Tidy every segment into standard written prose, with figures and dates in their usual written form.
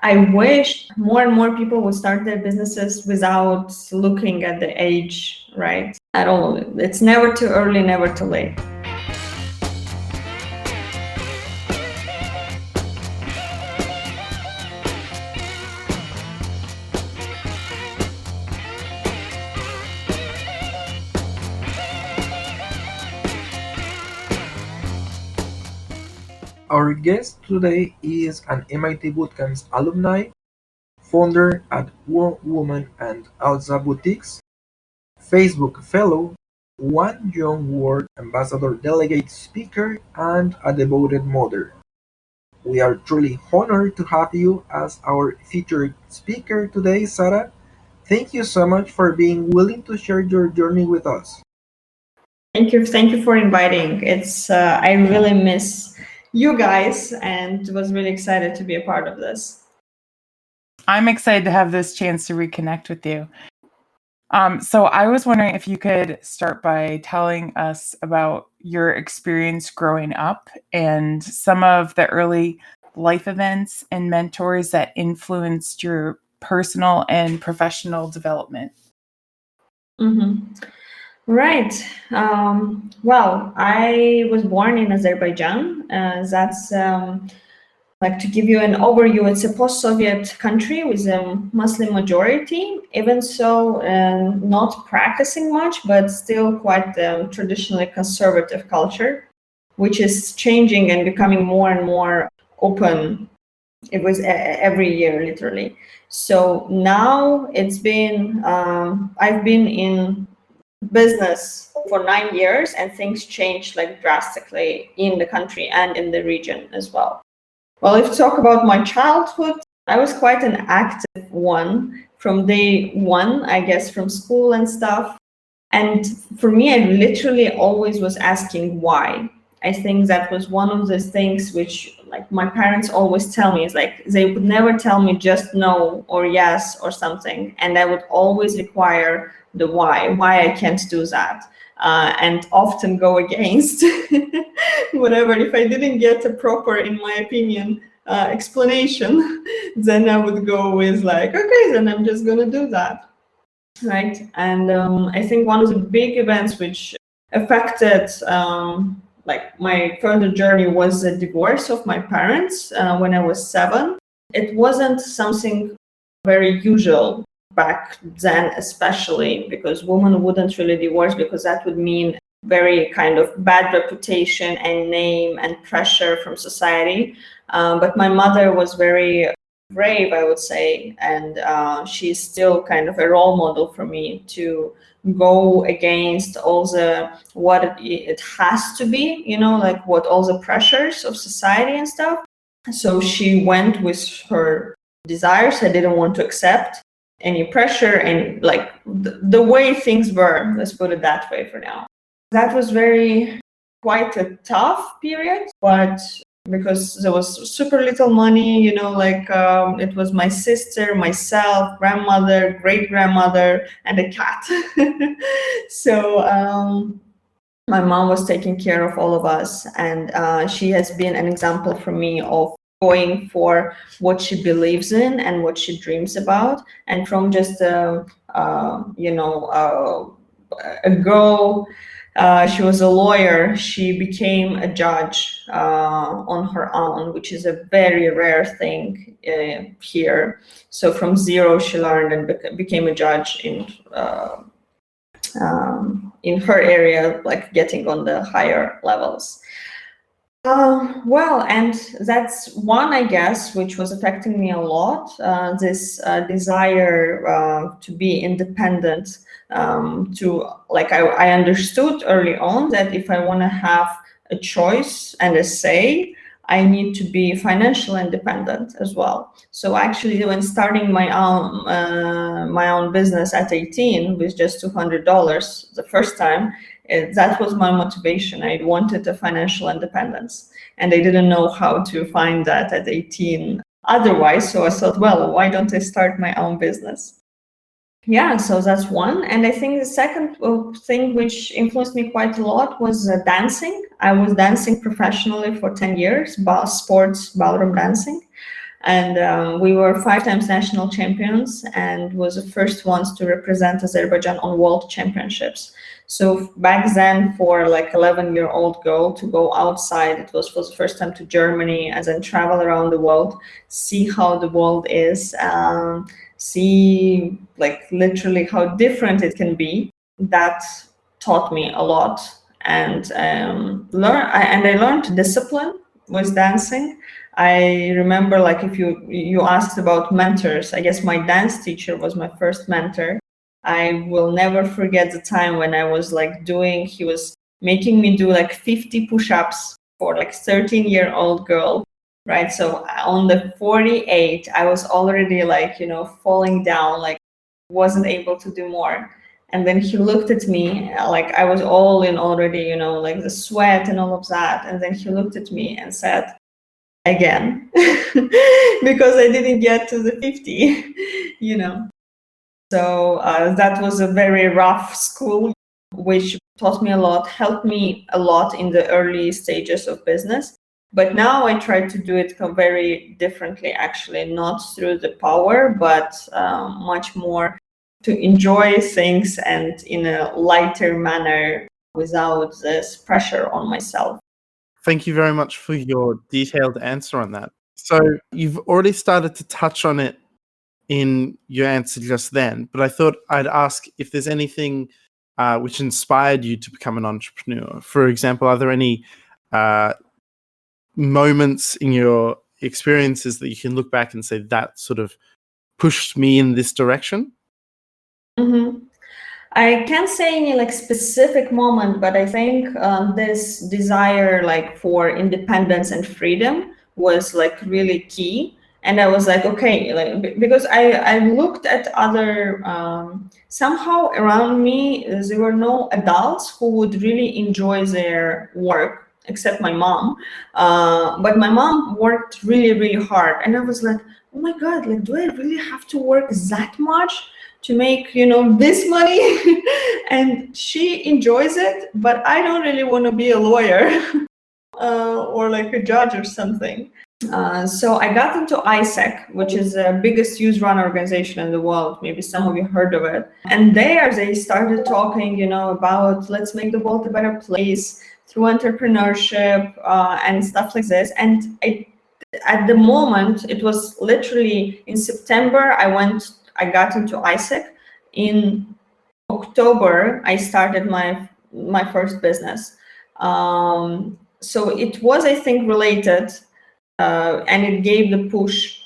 I wish more and more people would start their businesses without looking at the age, right? At all. It's never too early, never too late. Our guest today is an MIT Bootcamp's alumni, founder at Woman and Alza Boutiques, Facebook Fellow, One Young World Ambassador Delegate Speaker, and a devoted mother. We are truly honored to have you as our featured speaker today, Zara. Thank you so much for being willing to share your journey with us. Thank you for inviting. It's I really miss you guys and was really excited to be a part of this. I'm excited to have this chance to reconnect with you. So I was wondering if you could start by telling us about your experience growing up and some of the early life events and mentors that influenced your personal and professional development. Mm-hmm. Right. Well, I was born in Azerbaijan. That's like, to give you an overview, it's a post-Soviet country with a Muslim majority, even so not practicing much, but still quite traditionally conservative culture, which is changing and becoming more and more open. It was every year, literally. So now it's been, I've been in business for 9 years, and things changed like drastically in the country and in the region as well. Well, if you talk about my childhood, I was quite an active one from day one, I guess, from school and stuff. And for me, I literally always was asking why. I think that was one of the things which, like, my parents always tell me, is like, they would never tell me just no or yes or something. And I would always require the why I can't do that. And often go against whatever. If I didn't get a proper, in my opinion, explanation, then I would go with like, okay, then I'm just gonna do that, right? And I think one of the big events which affected like my further journey was the divorce of my parents when I was 7. It wasn't something very usual back then, especially because women wouldn't really divorce, because that would mean very kind of bad reputation and name and pressure from society. But my mother was very brave, I would say, and she's still kind of a role model for me to go against all the what it has to be, you know, like what all the pressures of society and stuff. So she went with her desires. I didn't want to accept any pressure and like the way things were, let's put it that way for now. That was quite a tough period, but because there was super little money, you know, like it was my sister, myself, grandmother, great grandmother, and a cat. So my mom was taking care of all of us, and she has been an example for me of going for what she believes in and what she dreams about. And from just a girl, she was a lawyer, she became a judge on her own, which is a very rare thing here. So from zero, she learned and became a judge in her area, like getting on the higher levels. Well, and that's one, I guess, which was affecting me a lot, this desire to be independent, to, like, I understood early on that if I want to have a choice and a say, I need to be financially independent as well. So actually, when starting my own business at 18 with just $200 the first time, that was my motivation. I wanted a financial independence, and I didn't know how to find that at 18 otherwise. So I thought, well, why don't I start my own business? Yeah, so that's one. And I think the second thing which influenced me quite a lot was dancing. I was dancing professionally for 10 years, sports ballroom dancing. And we were 5 times national champions and was the first ones to represent Azerbaijan on world championships. So back then, for like 11-year-old girl to go outside, it was for the first time to Germany and then travel around the world, see how the world is, see like literally how different it can be. That taught me a lot, and I learned discipline with dancing. I remember, like, if you asked about mentors, I guess my dance teacher was my first mentor. I will never forget the time when I was like he was making me do like 50 push-ups for like 13-year-old girl, right? So on the 48, I was already like, falling down, like wasn't able to do more. And then he looked at me, like I was all in already, like the sweat and all of that. And then he looked at me and said, again, because I didn't get to the 50, So that was a very rough school, which taught me a lot, helped me a lot in the early stages of business. But now I try to do it very differently, actually, not through the power, but much more to enjoy things and in a lighter manner without this pressure on myself. Thank you very much for your detailed answer on that. So you've already started to touch on it in your answer just then, but I thought I'd ask if there's anything which inspired you to become an entrepreneur. For example, are there any moments in your experiences that you can look back and say that sort of pushed me in this direction? Mm-hmm. I can't say any like specific moment, but I think this desire like for independence and freedom was like really key. And I was like, okay, like, because I looked at other, somehow around me, there were no adults who would really enjoy their work, except my mom. But my mom worked really, really hard. And I was like, oh my God, like, do I really have to work that much to make, this money? And she enjoys it, but I don't really want to be a lawyer or like a judge or something. So I got into ISEC, which is the biggest youth run organization in the world. Maybe some of you heard of it. And there they started talking, about let's make the world a better place through entrepreneurship and stuff like this. And at the moment, it was literally in September, I got into ISEC. In October, I started my first business. So it was, I think, related. And it gave the push.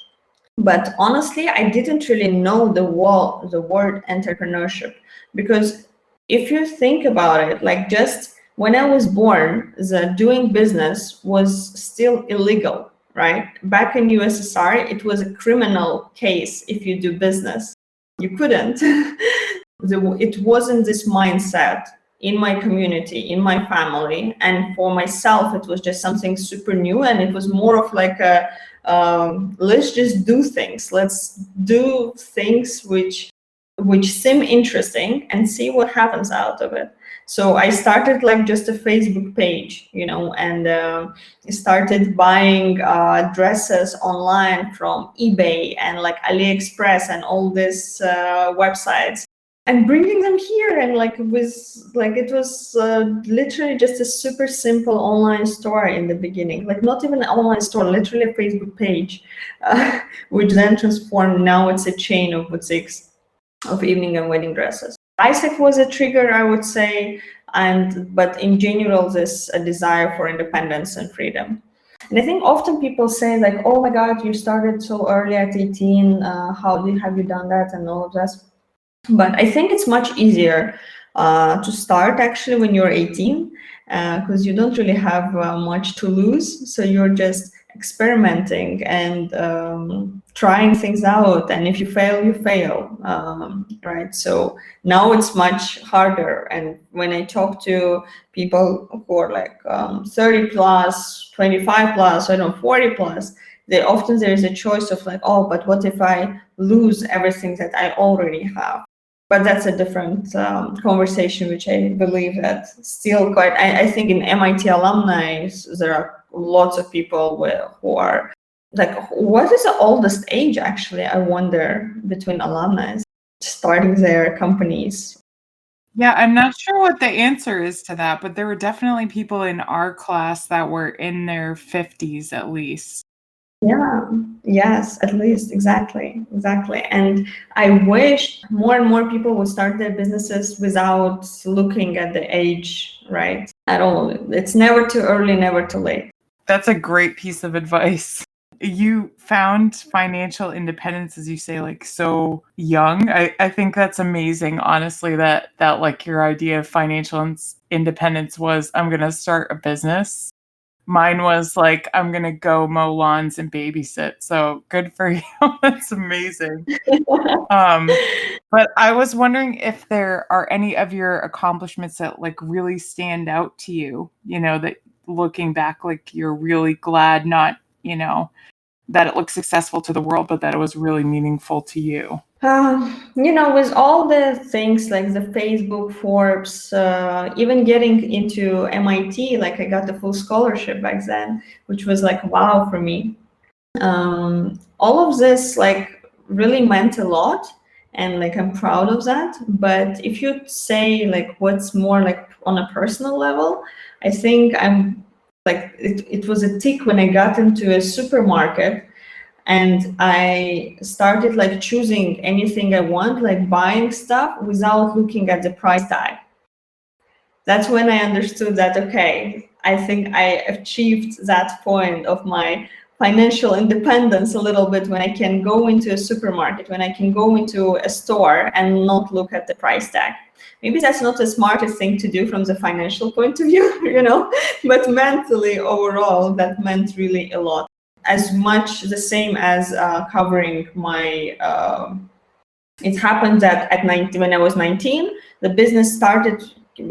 But honestly, I didn't really know the word entrepreneurship, because if you think about it, like just when I was born, the doing business was still illegal, right? Back in USSR, it was a criminal case if you do business. You couldn't. It wasn't this mindset in my community, in my family, and for myself, it was just something super new, and it was more of like a let's just do things. Let's do things which seem interesting and see what happens out of it. So I started like just a Facebook page, and started buying dresses online from eBay and like AliExpress and all these websites, and bringing them here. And it was literally just a super simple online store in the beginning, like not even an online store, literally a Facebook page, which then transformed. Now it's a chain of boutiques of evening and wedding dresses. ISEC was a trigger, I would say, but in general, this a desire for independence and freedom. And I think often people say like, oh my God, you started so early at 18, how have you done that and all of that? But I think it's much easier to start actually when you're 18, because you don't really have much to lose. So you're just experimenting and trying things out. And if you fail, you fail, right? So now it's much harder. And when I talk to people who are like 30 plus, 25 plus, 40 plus, there's a choice of like, oh, but what if I lose everything that I already have? But that's a different conversation, which I believe that still quite, I think in MIT alumni, there are lots of people who are like, what is the oldest age, actually, I wonder, between alumni starting their companies? Yeah, I'm not sure what the answer is to that, but there were definitely people in our class that were in their 50s at least. Yeah, yes, at least, exactly. And I wish more and more people would start their businesses without looking at the age, right? At all. It's never too early, never too late. That's a great piece of advice. You found financial independence, as you say, like so young. I think that's amazing, honestly, that like your idea of financial independence was, I'm going to start a business. Mine was like, I'm going to go mow lawns and babysit. So good for you. That's amazing. But I was wondering if there are any of your accomplishments that like really stand out to you, that looking back, like you're really glad, not, that it looked successful to the world, but that it was really meaningful to you. With all the things like the Facebook, Forbes, even getting into MIT, like I got the full scholarship back then, which was like wow for me. All of this like really meant a lot, and like I'm proud of that. But if you say like what's more like on a personal level, I think I'm like it was a tick when I got into a supermarket and I started like choosing anything I want, like buying stuff without looking at the price tag. That's when I understood that, okay, I think I achieved that point of my financial independence a little bit, when I can go into a supermarket, when I can go into a store and not look at the price tag. Maybe that's not the smartest thing to do from the financial point of view, but mentally overall, that meant really a lot. As much the same as covering my, it happened that at 19, when I was 19, the business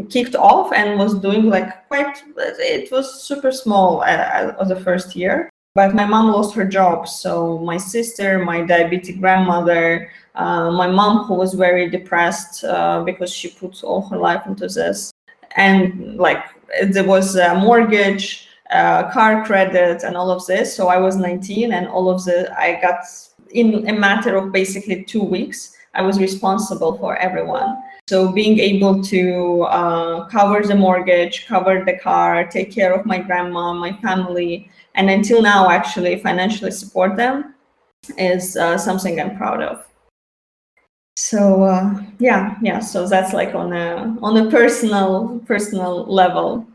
kicked off and was doing like it was super small as the first year. But my mom lost her job. So my sister, my diabetic grandmother, my mom, who was very depressed because she put all her life into this. And like there was a mortgage, car credit, and all of this. So I was 19, and I got, in a matter of basically 2 weeks, I was responsible for everyone. So being able to cover the mortgage, cover the car, take care of my grandma, my family, and until now actually financially support them is something I'm proud of. So yeah. So that's like on a personal level.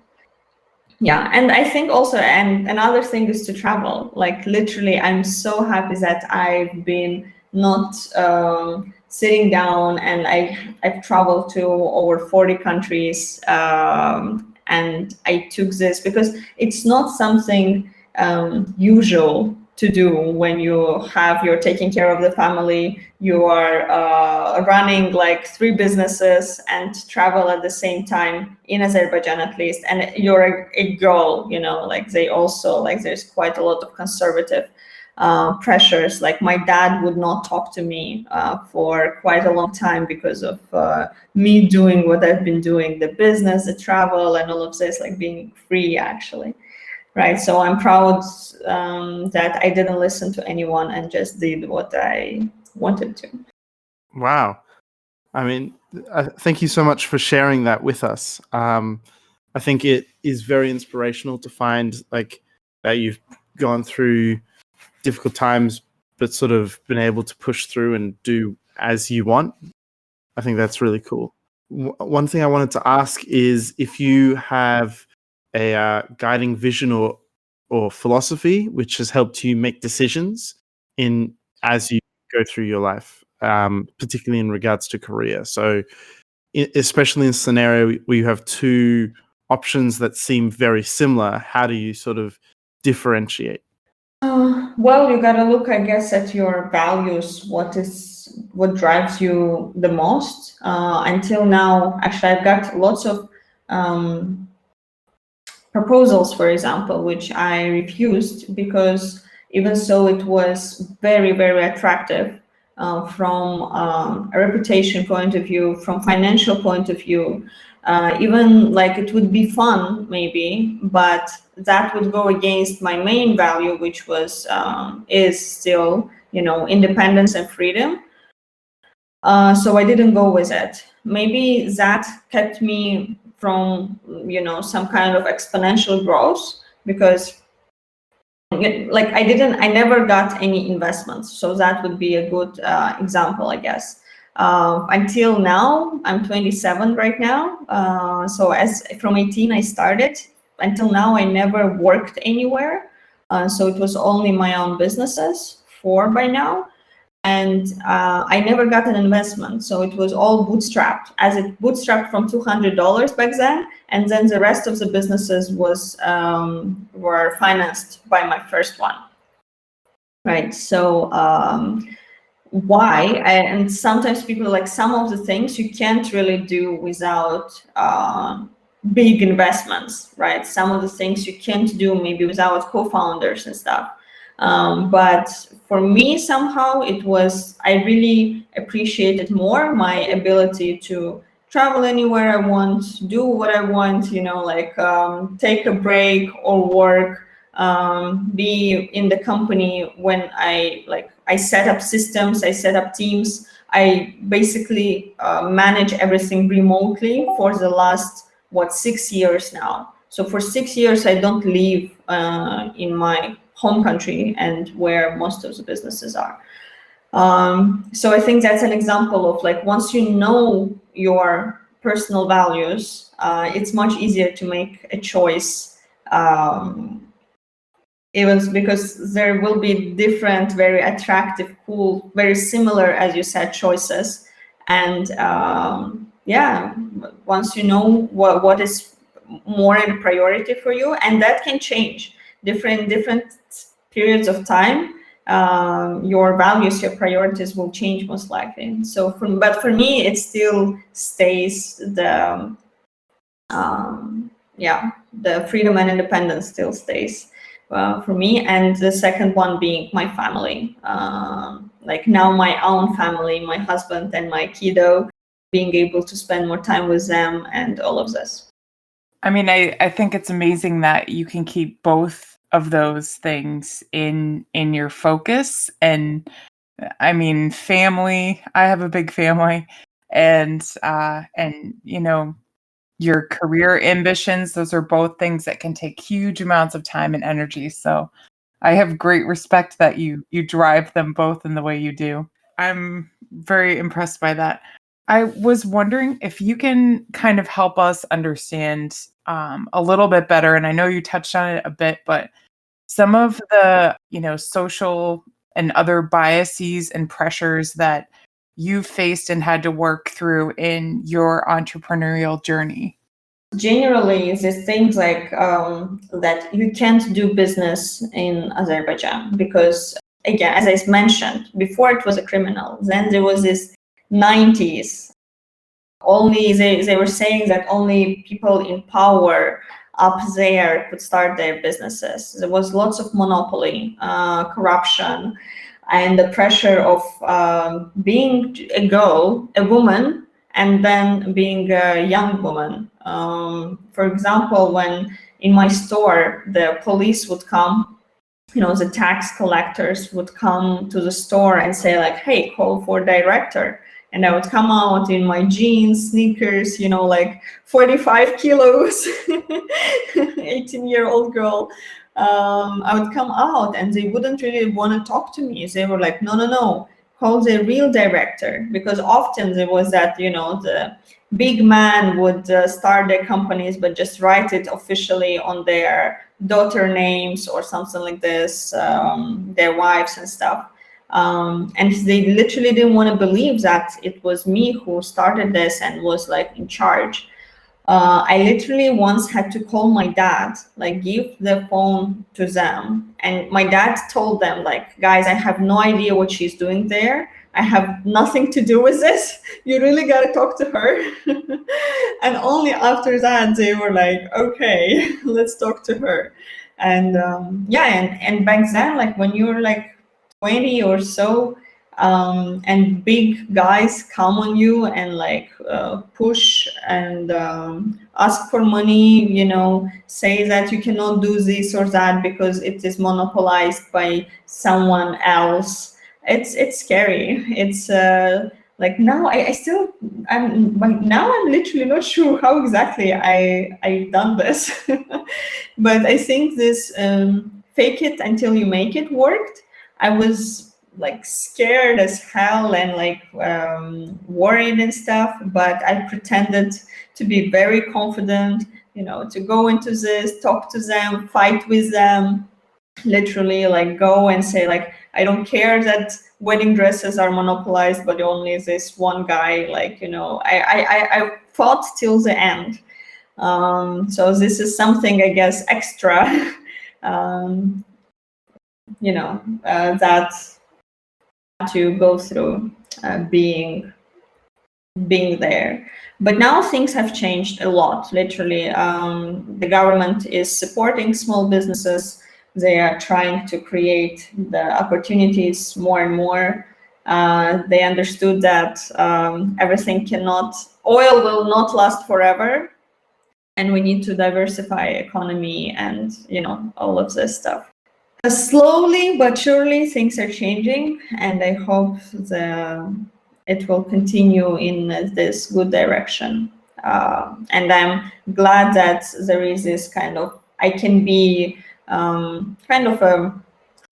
Yeah, and I think also, and another thing is to travel. Like literally, I'm so happy that I've been not sitting down, and I've traveled to over 40 countries, and I took this because it's not something usual to do when you're taking care of the family, you are running like 3 businesses and travel at the same time, in Azerbaijan at least, and you're a girl, like they also, like there's quite a lot of conservative pressures. Like my dad would not talk to me for quite a long time because of me doing what I've been doing, the business, the travel, and all of this, like being free actually. Right, so I'm proud that I didn't listen to anyone and just did what I wanted to. Wow. I mean, thank you so much for sharing that with us. I think it is very inspirational to find like that you've gone through difficult times, but sort of been able to push through and do as you want. I think that's really cool. One thing I wanted to ask is if you have a guiding vision or philosophy which has helped you make decisions as you go through your life, particularly in regards to career. So especially in a scenario where you have 2 options that seem very similar, how do you sort of differentiate? Well, you gotta look, I guess, at your values. What drives you the most? Until now, actually, I've got lots of proposals, for example, which I refused because even so it was very, very attractive from a reputation point of view, from financial point of view. Even like it would be fun maybe, but that would go against my main value, which was is still, you know, independence and freedom. So I didn't go with it. Maybe that kept me from, you know, some kind of exponential growth, because like I never got any investments. So that would be a good example, I guess. Until now, I'm 27 right now. So as from 18 I started. Until now, I never worked anywhere. So it was only my own businesses, 4 by now. And I never got an investment, so it was all bootstrapped. As it bootstrapped from $200 back then, and then the rest of the businesses were financed by my first one, right? So why? And sometimes people like some of the things you can't really do without big investments, right? Some of the things you can't do maybe without co-founders and stuff. But for me, somehow I really appreciated more my ability to travel anywhere I want, do what I want, you know, like take a break or work, be in the company when I set up systems, I set up teams. I basically manage everything remotely for the last, 6 years now. So for 6 years, I don't live in my home country and where most of the businesses are. So I think that's an example of like, once you know your personal values, it's much easier to make a choice. Even because there will be different, very attractive, cool, very similar, as you said, choices. And yeah, once you know what is more in priority for you, and that can change different periods of time, your values, your priorities will change most likely. So but for me, it still stays the the freedom and independence still stays for me. And the second one being my family, like now my own family, my husband and my kiddo, being able to spend more time with them and all of this. I mean, I think it's amazing that you can keep both of those things in your focus. And I mean, family, I have a big family, and you know, your career ambitions, those are both things that can take huge amounts of time and energy. So I have great respect that you drive them both in the way you do. I'm very impressed by that. I was wondering if you can kind of help us understand a little bit better, and I know you touched on it a bit, but some of the, you know, social and other biases and pressures that you faced and had to work through in your entrepreneurial journey. Generally, there's things like that you can't do business in Azerbaijan because, again, as I mentioned before, it was a criminal. Then there was this 90s. Only they were saying that only people in power up there could start their businesses. There was lots of monopoly, corruption, and the pressure of being a woman, and then being a young woman. For example, when in my store, the police would come, you know, the tax collectors would come to the store and say like, hey, call for director. And I would come out in my jeans, sneakers, you know, like 45 kilos, 18-year-old girl. I would come out and they wouldn't really want to talk to me. They were like, no, call the real director. Because often there was that, you know, the big man would start their companies, but just write it officially on their daughter names or something like this, their wives and stuff. And they literally didn't want to believe that it was me who started this and was like in charge. I literally once had to call my dad, like give the phone to them. And my dad told them like, guys, I have no idea what she's doing there. I have nothing to do with this. You really got to talk to her. And only after that, they were like, okay, let's talk to her. And and back then, like when you were like 20 or so, and big guys come on you and like push and ask for money, say that you cannot do this or that because it is monopolized by someone else. It's scary. It's like now I'm literally not sure how exactly I done this, but I think this fake it until you make it worked. I was like scared as hell and like worried and stuff, but I pretended to be very confident, to go into this, talk to them, fight with them, literally like go and say like, I don't care that wedding dresses are monopolized by only this one guy, like, I fought till the end. So this is something, I guess, extra, that to go through being there. But now things have changed a lot, literally. The government is supporting small businesses. They are trying to create the opportunities more and more. They understood that oil will not last forever, and we need to diversify economy and, all of this stuff. Slowly but surely things are changing, and I hope it will continue in this good direction. And I'm glad that there is this kind of, I can be kind of a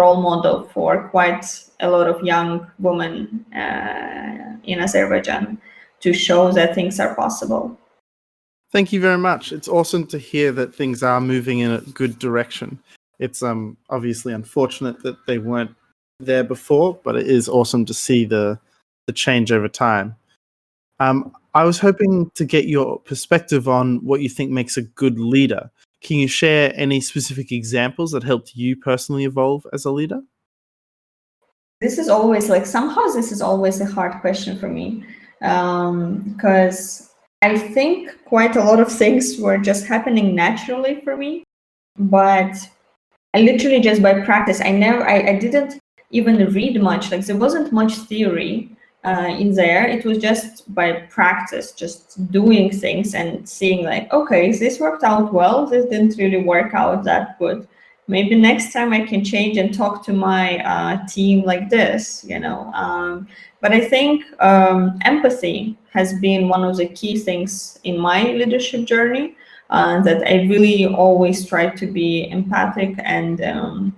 role model for quite a lot of young women in Azerbaijan to show that things are possible. Thank you very much. It's awesome to hear that things are moving in a good direction. It's obviously unfortunate that they weren't there before, but it is awesome to see the change over time. I was hoping to get your perspective on what you think makes a good leader. Can you share any specific examples that helped you personally evolve as a leader? This is always a hard question for me, because I think quite a lot of things were just happening naturally for me, but I literally just by practice. I didn't even read much. Like there wasn't much theory in there. It was just by practice, just doing things and seeing like, okay, this worked out well. This didn't really work out that good. Maybe next time I can change and talk to my team like this, But I think empathy has been one of the key things in my leadership journey. That I really always try to be empathic and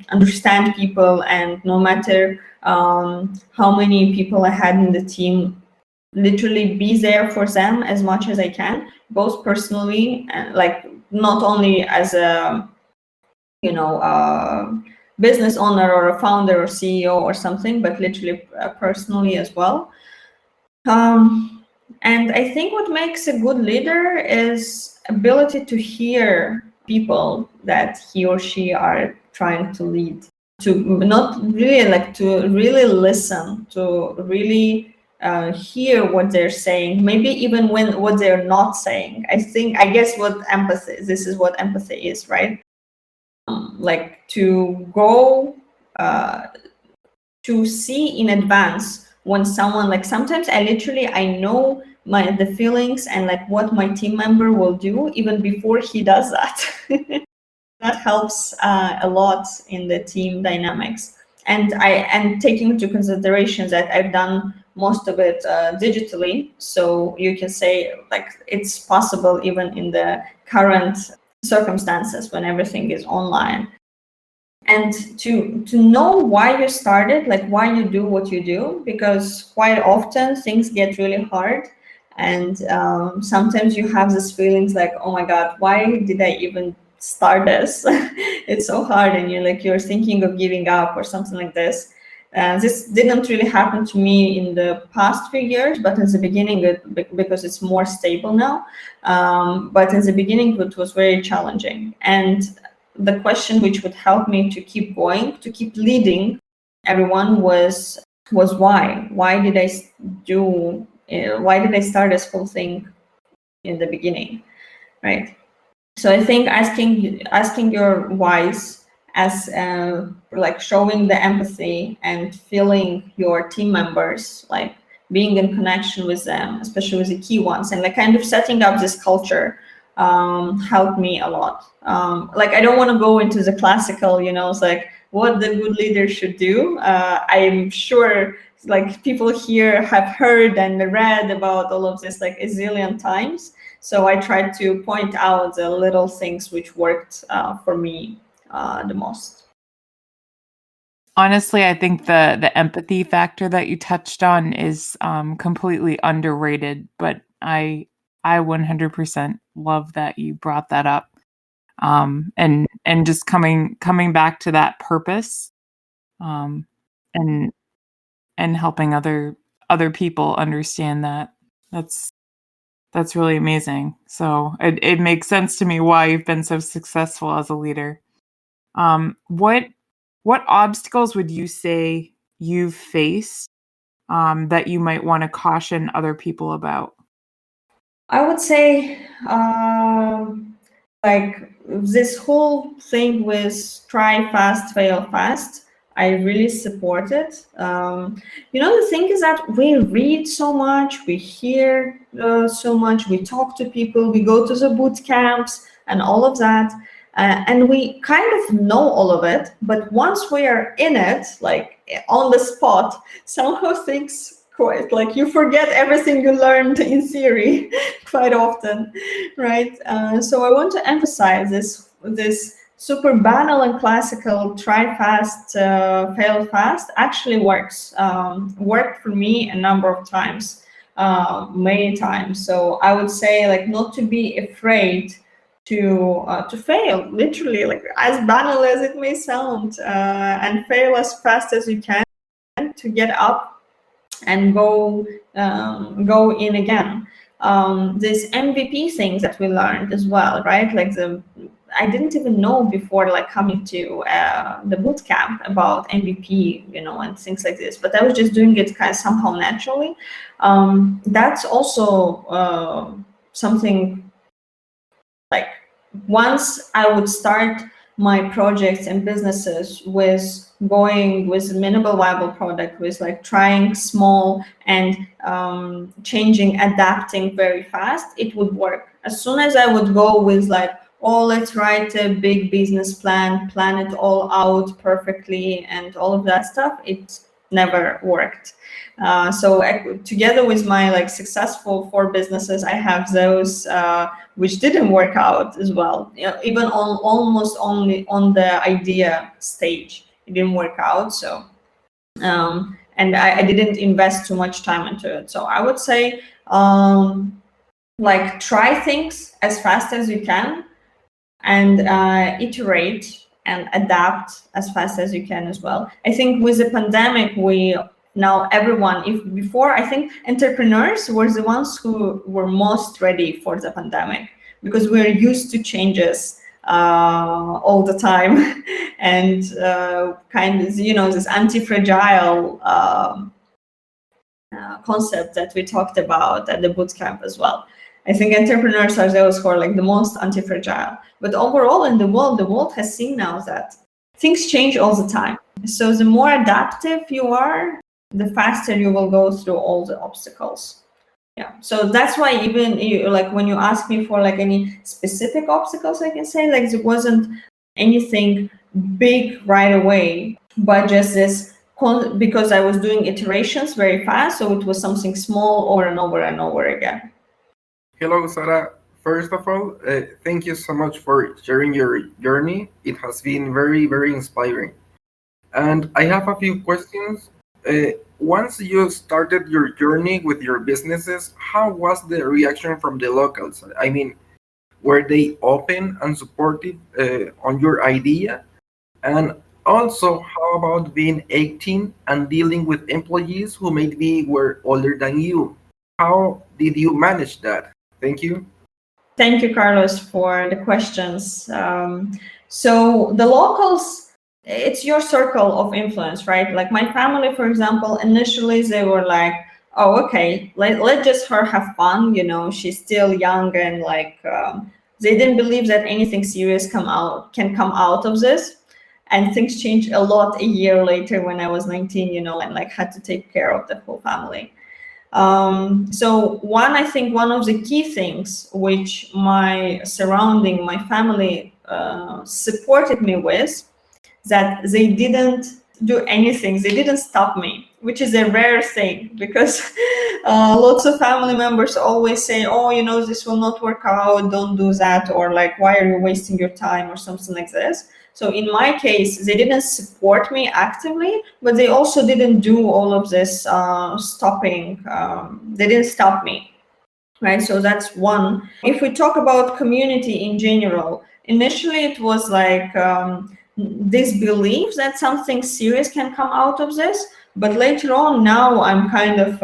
understand people, and no matter how many people I had in the team, literally be there for them as much as I can, both personally and like not only as a business owner or a founder or CEO or something, but literally personally as well. And I think what makes a good leader is ability to hear people that he or she are trying to lead, to not really like to really listen, to really hear what they're saying, maybe even when what they're not saying. I guess this is what empathy is, right? Like to go to see in advance when someone, like sometimes I know the feelings and like what my team member will do even before he does that. That helps a lot in the team dynamics. And taking into consideration that I've done most of it digitally, so you can say like it's possible even in the current circumstances when everything is online. And to know why you started, like why you do what you do, because quite often things get really hard, and sometimes you have these feelings like, oh my God, why did I even start this? It's so hard, and you're thinking of giving up or something like this. This didn't really happen to me in the past few years, but in the beginning, because it's more stable now. But in the beginning, it was very challenging. And the question which would help me to keep going, to keep leading everyone was why? Why did I start this whole thing in the beginning, right? So I think asking your whys as like showing the empathy and feeling your team members, like being in connection with them, especially with the key ones, and like kind of setting up this culture helped me a lot. Like I don't want to go into the classical, it's like what the good leader should do. I'm sure like people here have heard and read about all of this like a zillion times. So I tried to point out the little things which worked for me the most. Honestly, I think the empathy factor that you touched on is completely underrated, but I 100% love that you brought that up. And just coming back to that purpose, and helping other people understand that. That's really amazing. So it makes sense to me why you've been so successful as a leader. What obstacles would you say you've faced that you might want to caution other people about? I would say like this whole thing with try fast, fail fast, I really support it. The thing is that we read so much, we hear so much, we talk to people, we go to the boot camps and all of that. And we kind of know all of it, but once we are in it, like on the spot, somehow things quite like you forget everything you learned in theory quite often, right? So I want to emphasize this super banal and classical try fast, fail fast actually works. Worked for me a number of times, many times. So I would say like not to be afraid to fail, literally, like as banal as it may sound, and fail as fast as you can to get up and go in again. This MVP things that we learned as well, right? Like I didn't even know before like coming to the boot camp about MVP, and things like this, but I was just doing it kind of somehow naturally. That's also something. Like once I would start my projects and businesses with going with a minimal viable product, with like trying small and changing, adapting very fast, it would work. As soon as I would go with like, oh, let's write a big business plan it all out perfectly and all of that stuff, it never worked. So together with my like successful 4 businesses, I have those which didn't work out as well. Even almost only on the idea stage, it didn't work out. So, and I didn't invest too much time into it. So I would say, like try things as fast as you can, and iterate and adapt as fast as you can as well. I think with the pandemic, now everyone, if before, I think entrepreneurs were the ones who were most ready for the pandemic, because we're used to changes all the time and kind of, this anti-fragile concept that we talked about at the bootcamp as well. I think entrepreneurs are those who are like the most anti-fragile. But overall in the world has seen now that things change all the time. So the more adaptive you are, the faster you will go through all the obstacles. Yeah. So that's why even like when you ask me for like any specific obstacles, I can say like there wasn't anything big right away, but just this because I was doing iterations very fast. So it was something small over and over and over again. Hello, Zara. First of all, thank you so much for sharing your journey. It has been very, very inspiring. And I have a few questions. Once you started your journey with your businesses, how was the reaction from the locals? I mean, were they open and supportive on your idea? And also, how about being 18 and dealing with employees who maybe were older than you? How did you manage that? Thank you. Thank you, Carlos, for the questions. So the locals, it's your circle of influence, right? Like my family, for example, initially they were like, oh, okay, let just her have fun. She's still young, and like they didn't believe that anything serious can come out of this. And things changed a lot a year later when I was 19, and like had to take care of the whole family. So I think one of the key things which my surrounding, my family supported me with, that they didn't do anything. They didn't stop me, which is a rare thing, because lots of family members always say, oh, this will not work out, don't do that, or like, why are you wasting your time, or something like this. So in my case, they didn't support me actively, but they also didn't do all of this stopping. They didn't stop me, right? So that's one. If we talk about community in general, initially it was like this belief that something serious can come out of this, but later on, now I'm kind of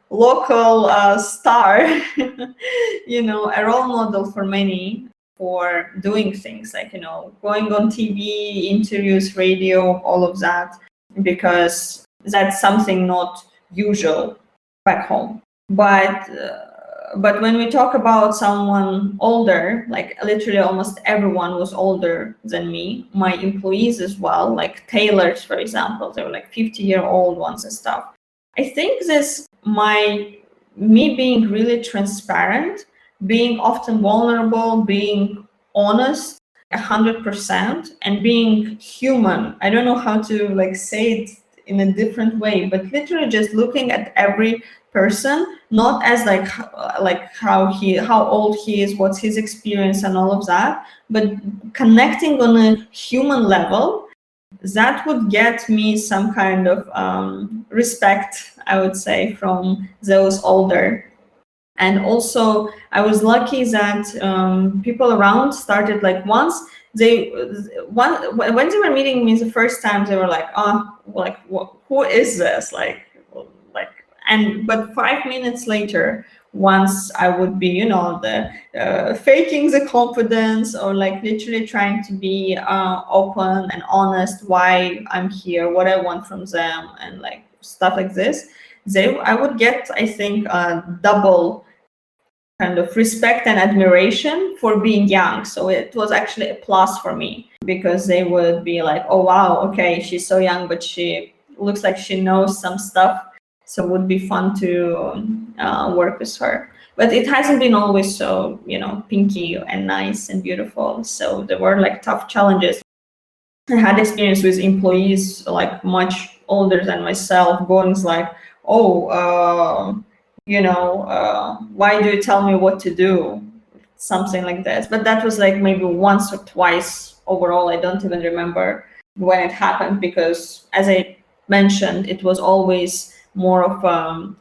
local star, a role model for many, for doing things like, going on TV, interviews, radio, all of that, because that's something not usual back home. But when we talk about someone older, like literally almost everyone was older than me, my employees as well, like tailors, for example, they were like 50-year-old ones and stuff. I think me being really transparent, being often vulnerable, being honest 100%, and being human. I don't know how to like say it in a different way, but literally just looking at every person, not as like how old he is, what's his experience and all of that, but connecting on a human level, that would get me some kind of respect, I would say, from those older. And also, I was lucky that people around started like when they were meeting me the first time, they were like, oh, like who is this? But 5 minutes later, once I would be, faking the confidence, or like literally trying to be open and honest, why I'm here, what I want from them, and like stuff like this, I would get, I think, double kind of respect and admiration for being young. So it was actually a plus for me, because they would be like, oh wow, okay, she's so young, but she looks like she knows some stuff. So it would be fun to work with her. But it hasn't been always so, pinky and nice and beautiful. So there were like tough challenges. I had experience with employees like much older than myself, going like, oh, why do you tell me what to do? Something like this. But that was like maybe once or twice overall. I don't even remember when it happened, because as I mentioned, it was always more of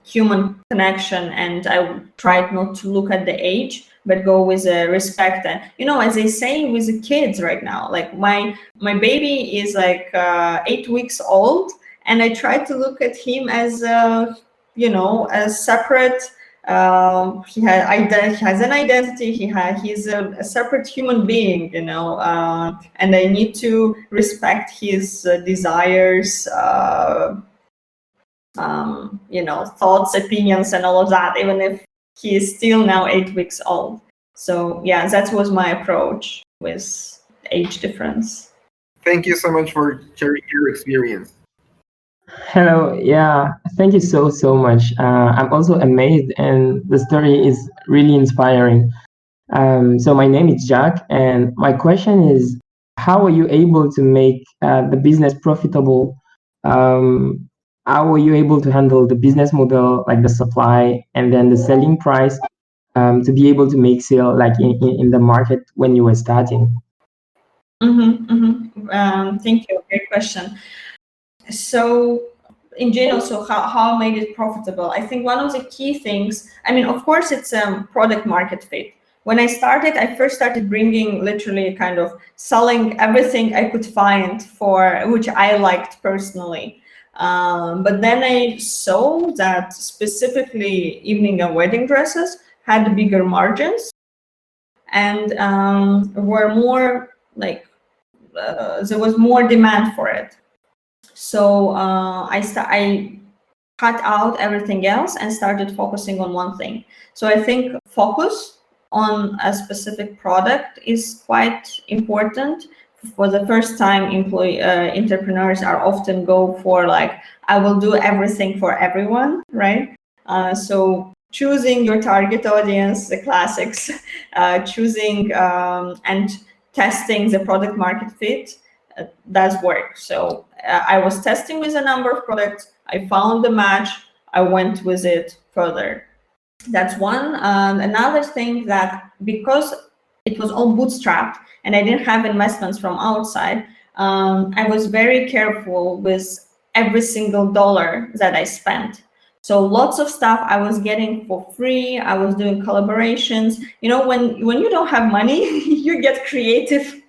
human connection, and I tried not to look at the age, but go with respect. And as they say with the kids right now, like my baby is like 8 weeks old, and I try to look at him as as separate. He has an identity. He's a separate human being, and I need to respect his desires, thoughts, opinions, and all of that, even if he is still now 8 weeks old. So yeah, that was my approach with age difference. Thank you so much for sharing your experience. Hello, yeah, thank you so much. I'm also amazed, and the story is really inspiring. So my name is Jack, and my question is, how are you able to make the business profitable? How were you able to handle the business model, like the supply and then the selling price, to be able to make sale like in the market when you were starting? Thank you. Great question. So in general, so how I made it profitable? I think one of the key things, of course, it's product market fit. When I started, I first started bringing literally kind of selling everything I could find for which I liked personally. But then I saw that specifically evening and wedding dresses had bigger margins, and were more like there was more demand for it. So I cut out everything else and started focusing on one thing. So I think focus on a specific product is quite important for the first time entrepreneurs are often go for like, I will do everything for everyone, right? So choosing your target audience, the classics, choosing and testing the product market fit, does work. So I was testing with a number of products, I found the match, I went with it further. That's one. Another thing, that because it was all bootstrapped and I didn't have investments from outside, I was very careful with every single dollar that I spent. So lots of stuff I was getting for free. I was doing collaborations. You know, when you don't have money, you get creative.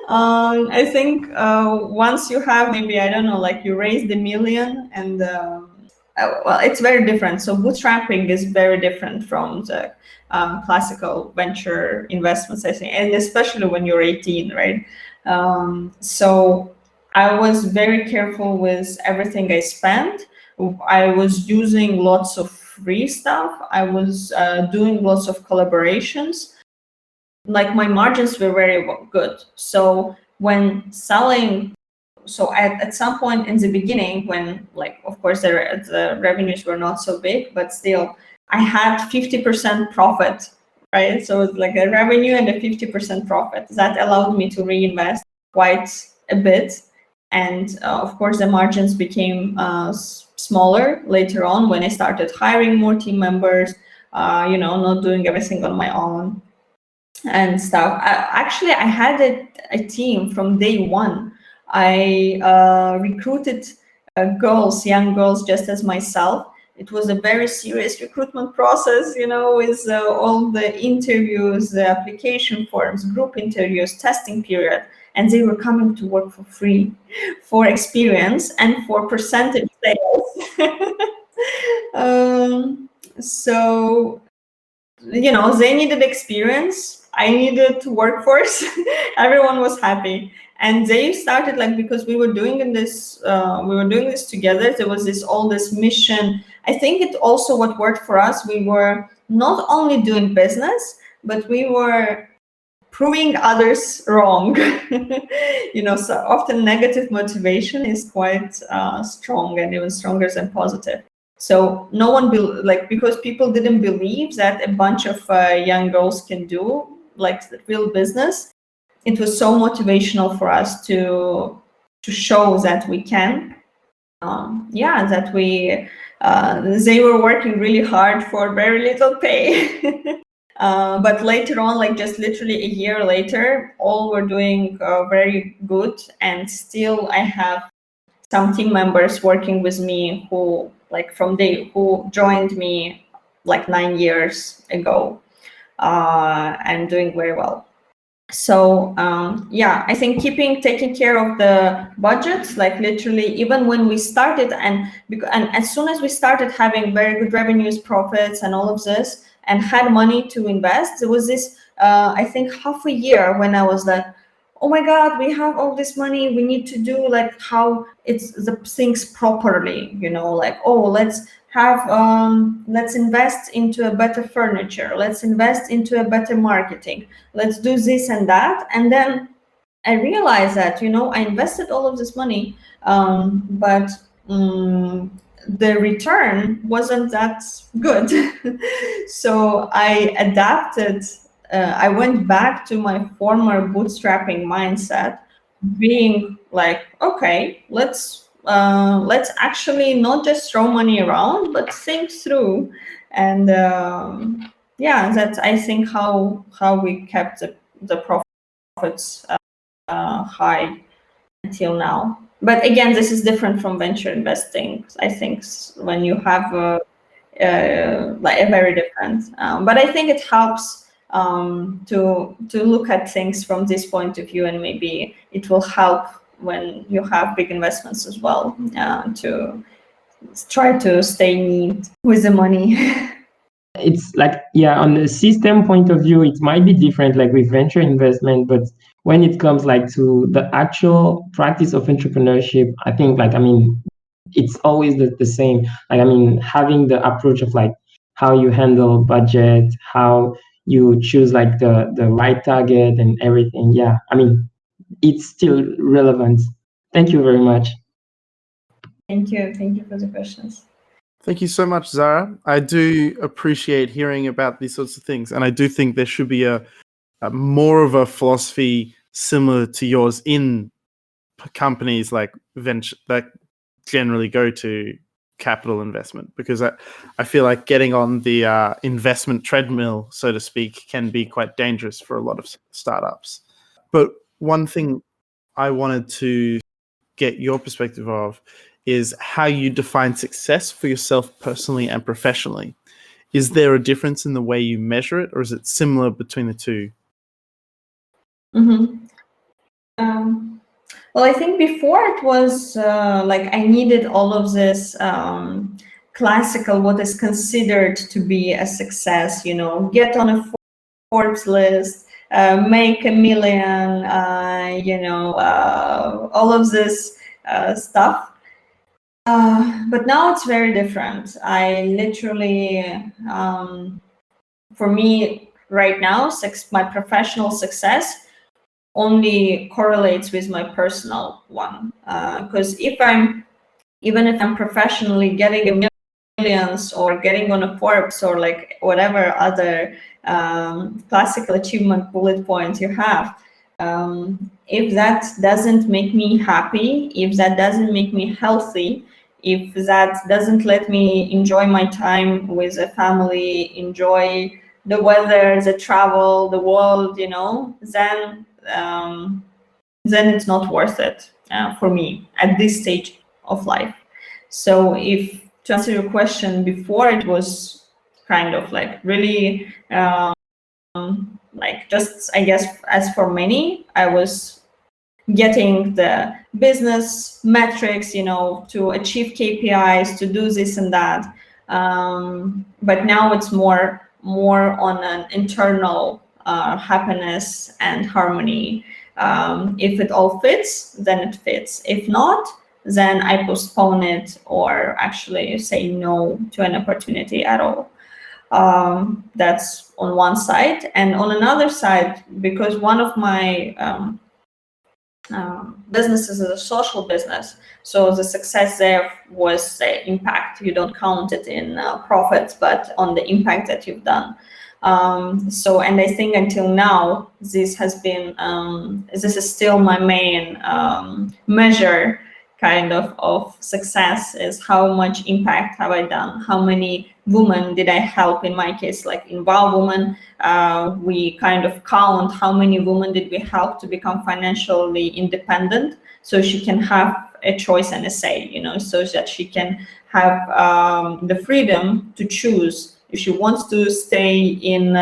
I think once you have, maybe, I don't know, like you raised $1 million, and well, it's very different. So bootstrapping is very different from the classical venture investments, I think, and especially when you're 18, right? So I was very careful with everything I spent. I was using lots of free stuff. I was doing lots of collaborations. Like my margins were very good. So when selling, so at some point in the beginning, when, like, of course the revenues were not so big, but still I had 50% profit, right? So it's like a revenue and a 50% profit. That allowed me to reinvest quite a bit. And of course the margins became smaller later on when I started hiring more team members, not doing everything on my own and stuff. Actually, I had a team from day one. I recruited young girls just as myself. It was a very serious recruitment process, with all the interviews, the application forms, group interviews, testing period, and they were coming to work for free, for experience and for percentage sales. So, they needed experience, I needed workforce. Everyone was happy, and they started, like, because we were doing this together. There was this mission. I think it also what worked for us. We were not only doing business, but we were proving others wrong. So often negative motivation is quite strong, and even stronger than positive. So no one because people didn't believe that a bunch of young girls can do like real business. It was so motivational for us to show that we can. That they were working really hard for very little pay. But later on, like just literally a year later, all were doing very good, and still I have some team members working with me who joined me like 9 years ago, and doing very well. So I think taking care of the budgets, like literally even when we started, and as soon as we started having very good revenues, profits, and all of this, and had money to invest, there was this I think half a year when I was like, oh my God, we have all this money, we need to do like how it's the things properly, like, oh, let's invest into a better furniture, let's invest into a better marketing, let's do this and that. And then I realized that, I invested all of this money, but the return wasn't that good. So I adapted. I went back to my former bootstrapping mindset, being like, okay, let's actually not just throw money around, but think through. And that's, I think, how we kept the profits high until now. But again, this is different from venture investing. I think when you have a very different. But I think it helps to look at things from this point of view, and maybe it will help when you have big investments as well, to try to stay neat with the money. It's like, on the system point of view, it might be different, like with venture investment, but when it comes like to the actual practice of entrepreneurship, I think it's always the same. Like, having the approach of like how you handle budget, how you choose like the right target and everything. it's still relevant? Thank you very much. Thank you for the questions. Thank you so much, Zara. I do appreciate hearing about these sorts of things, and I do think there should be a more of a philosophy similar to yours in companies like venture that generally go to capital investment, because I feel like getting on the investment treadmill, so to speak, can be quite dangerous for a lot of startups. But one thing I wanted to get your perspective of is how you define success for yourself personally and professionally. Is there a difference in the way you measure it, or is it similar between the two? Mm-hmm. Well, I think before it was like I needed all of this classical, what is considered to be a success, get on a Forbes list, make $1 million, all of this stuff. But now it's very different. I literally, for me right now, my professional success only correlates with my personal one. Because even if I'm professionally getting millions or getting on a Forbes or like whatever other classical achievement bullet points you have, if that doesn't make me happy, if that doesn't make me healthy, if that doesn't let me enjoy my time with a family, enjoy the weather, the travel, the world, then it's not worth it for me at this stage of life. So to answer your question, before it was kind of like really like just, I guess, as for many, I was getting the business metrics, to achieve KPIs, to do this and that. But now it's more on an internal happiness and harmony. If it all fits, then it fits. If not, then I postpone it or actually say no to an opportunity at all. That's on one side. And on another side, because one of my businesses is a social business, so the success there was the impact. You don't count it in profits, but on the impact that you've done. And I think until now, this is still my main measure kind of success, is how much impact have I done, how many women did I help. In my case, like in Wow Woman, we kind of count how many women did we help to become financially independent, so she can have a choice and a say, so that she can have the freedom to choose if she wants to stay in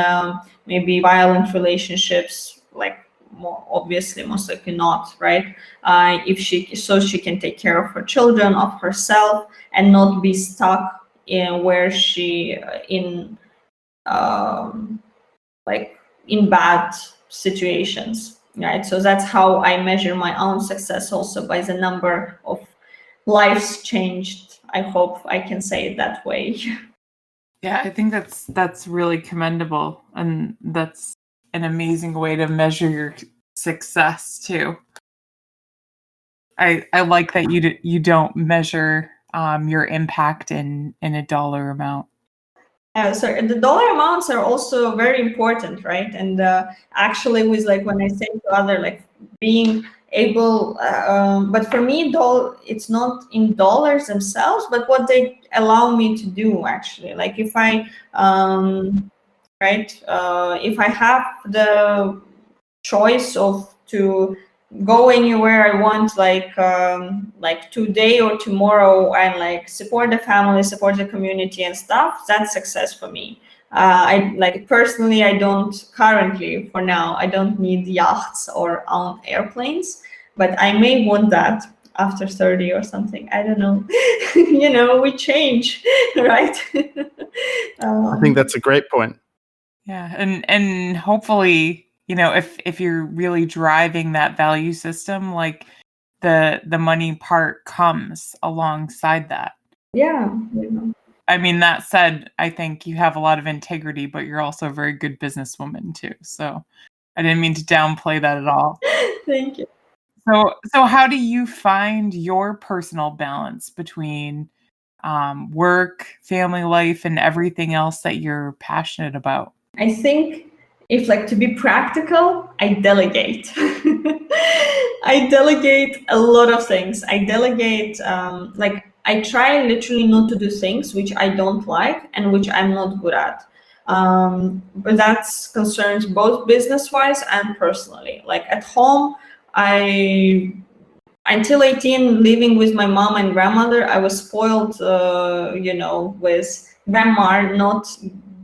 maybe violent relationships, like more obviously, most likely not, right? So she can take care of her children, of herself, and not be stuck in where she in bad situations, right? So that's how I measure my own success, also by the number of lives changed. I hope I can say it that way. Yeah, I think that's really commendable, and that's an amazing way to measure your success too. I like that you don't measure your impact in a dollar amount. So the dollar amounts are also very important, right? And actually, with like when I say to other, like being able, but for me, it's not in dollars themselves, but what they allow me to do actually. Like if I, if I have the choice to go anywhere I want, like today or tomorrow, and like support the family, support the community and stuff, that's success for me. I like personally, I don't currently, for now, I don't need yachts or airplanes, but I may want that after 30 or something. I don't know. We change, right? I think that's a great point. Yeah, and hopefully, if you're really driving that value system, like the money part comes alongside that. Yeah. I mean, that said, I think you have a lot of integrity, but you're also a very good businesswoman too. So I didn't mean to downplay that at all. Thank you. So how do you find your personal balance between work, family life, and everything else that you're passionate about? I think if like to be practical, I delegate. I delegate a lot of things. I delegate, like I try literally not to do things which I don't like and which I'm not good at. But that concerns both business-wise and personally. Like at home, until 18, living with my mom and grandmother, I was spoiled, with grandma not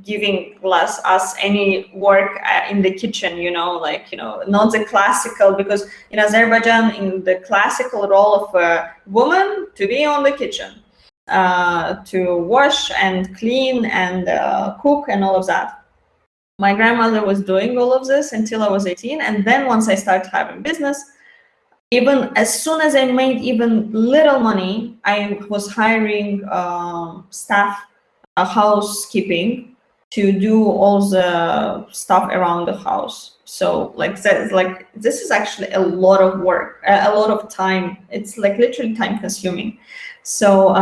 giving us any work in the kitchen, not the classical, because in Azerbaijan, in the classical role of a woman to be on the kitchen, to wash and clean and cook and all of that. My grandmother was doing all of this until I was 18. And then once I started having business, even as soon as I made even little money, I was hiring staff, housekeeping, to do all the stuff around the house. So this is actually a lot of work, a lot of time. It's like literally time consuming. So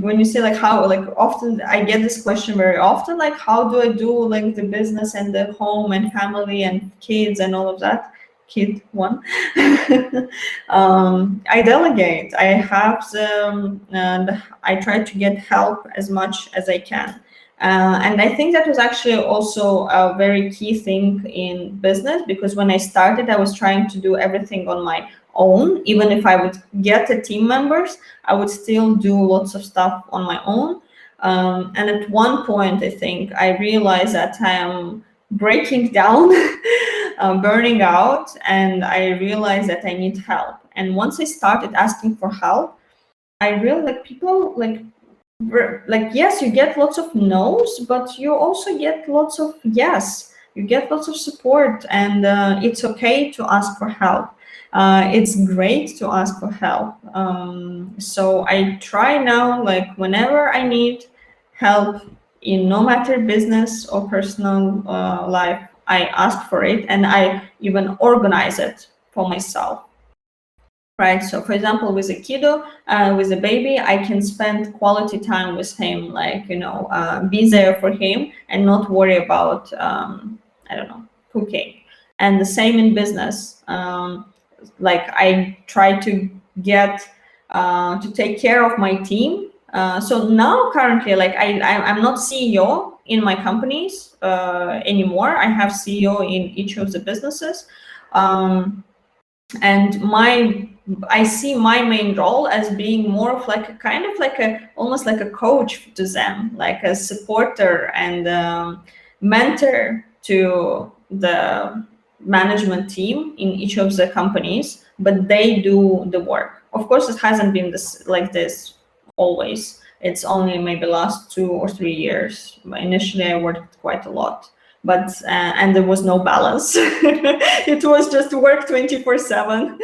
when you say like how, like often I get this question very often, like how do I do like the business and the home and family and kids and all of that? Kid one. I delegate. I have and I try to get help as much as I can. And I think that was actually also a very key thing in business, because when I started, I was trying to do everything on my own. Even if I would get the team members, I would still do lots of stuff on my own. And at one point, I think I realized that I am breaking down, burning out, and I realized that I need help. And once I started asking for help, I realized like people like yes, you get lots of no's, but you also get lots of yes. You get lots of support, and it's okay to ask for help. It's great to ask for help. So I try now, like whenever I need help in no matter business or personal life, I ask for it, and I even organize it for myself. Right. So, for example, with a kiddo, with a baby, I can spend quality time with him, like be there for him and not worry about I don't know, cooking. And the same in business. Like I try to get to take care of my team. So now currently, like I'm not CEO in my companies anymore. I have CEO in each of the businesses. And I see my main role as being more of like a kind of like a almost like a coach to them, like a supporter and mentor to the management team in each of the companies, but they do the work. Of course, it hasn't been this always. It's only maybe last 2 or 3 years. Initially, I worked quite a lot, but and there was no balance. It was just work 24/7,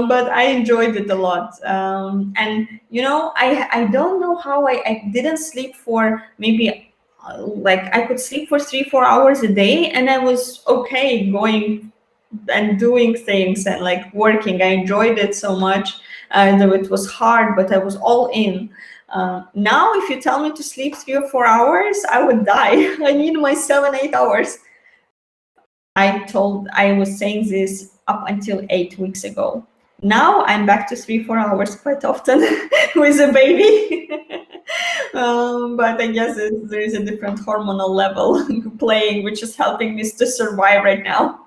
but I enjoyed it a lot. And I don't know how I didn't sleep for maybe like I could sleep for 3-4 hours a day, and I was okay going and doing things and like working. I enjoyed it so much, though it was hard, but I was all in. Now, if you tell me to sleep 3 or 4 hours, I would die. I need my 7-8 hours. I was saying this up until 8 weeks ago. Now I'm back to 3-4 hours quite often with a baby. But I guess there is a different hormonal level playing, which is helping me to survive right now.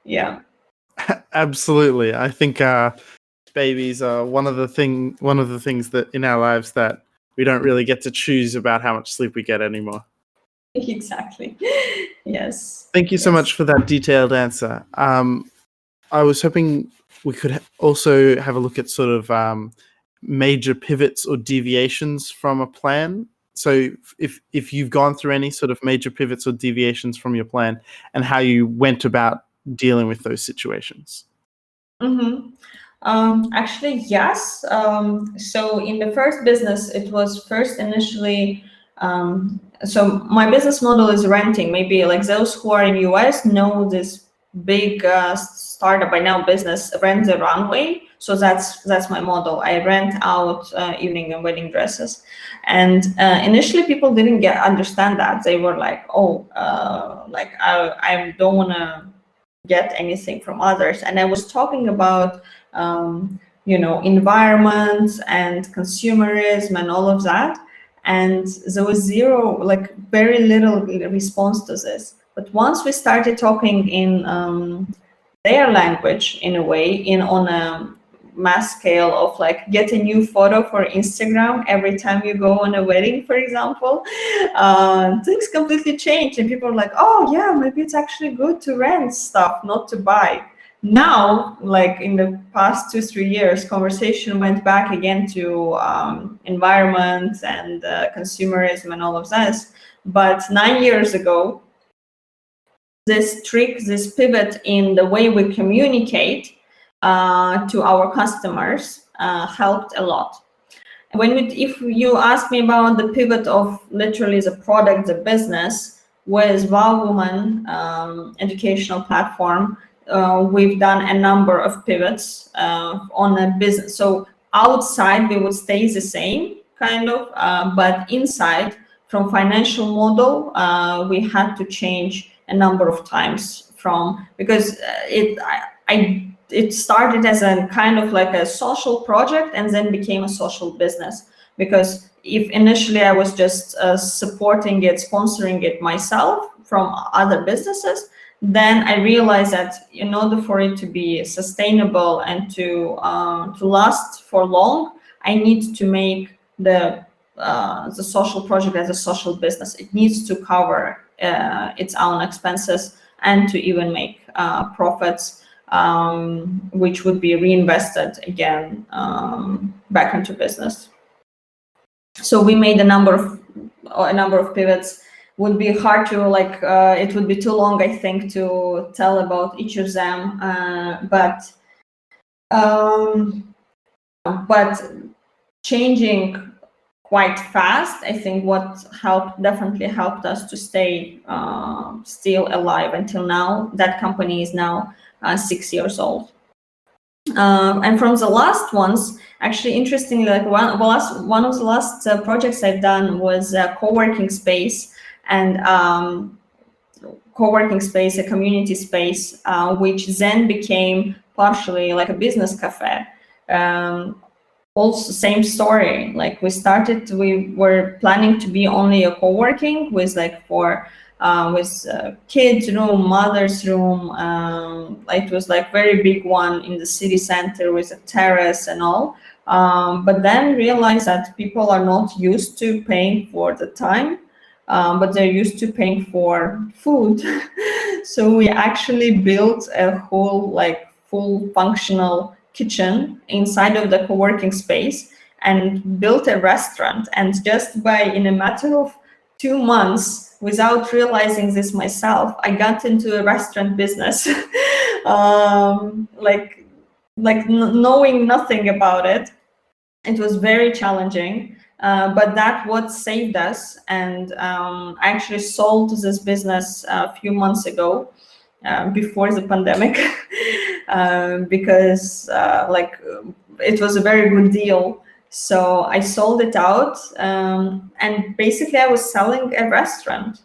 Yeah. Absolutely. I think babies are one of the things that in our lives that we don't really get to choose about how much sleep we get anymore. Exactly. Yes. Thank you so much for that detailed answer. I was hoping we could also have a look at sort of major pivots or deviations from a plan. So if you've gone through any sort of major pivots or deviations from your plan and how you went about dealing with those situations. Mm-hmm. Actually, yes. So in the first business, it was first initially, so my business model is renting. Maybe like those who are in US know this big startup by now business rent the runway. So that's my model. I rent out evening and wedding dresses, and initially people didn't understand that. They were like, oh, like I don't want to get anything from others. And I was talking about environment and consumerism and all of that, and there was zero, like very little response to this. But once we started talking in their language, in a way, on a mass scale of like get a new photo for Instagram every time you go on a wedding, for example, things completely changed, and people are like, oh yeah, maybe it's actually good to rent stuff, not to buy. Now, like in the past 2-3 years, conversation went back again to environment and consumerism and all of this. But 9 years ago, this pivot in the way we communicate to our customers helped a lot. If you ask me about the pivot of literally the product, the business, with Wow Woman educational platform, we've done a number of pivots on a business. So outside we would stay the same kind of, but inside, from financial model, we had to change a number of times because it started as a kind of like a social project and then became a social business. Because if initially I was just supporting it, sponsoring it myself from other businesses, then I realized that in order for it to be sustainable and to last for long, I need to make the social project as a social business. It needs to cover its own expenses and to even make profits, which would be reinvested again back into business. So we made a number of pivots. Would be hard to it would be too long, I think, to tell about each of them. But changing quite fast, I think what definitely helped us to stay still alive until now. That company is now 6 years old. And from the last ones, actually, interestingly, like one of the last projects I've done was a co-working space, and co-working space, a community space, which then became partially like a business cafe. Also, same story. Like we were planning to be only a co-working with kids room, mother's room. It was like very big one in the city center with a terrace and all. But then realized that people are not used to paying for the time, but they're used to paying for food. So we actually built a whole full functional kitchen inside of the co-working space and built a restaurant. And just in a matter of 2 months, without realizing this myself, I got into a restaurant business, knowing nothing about it. It was very challenging, but that's what saved us. And I actually sold this business a few months ago, before the pandemic, because it was a very good deal. So I sold it out, and basically I was selling a restaurant.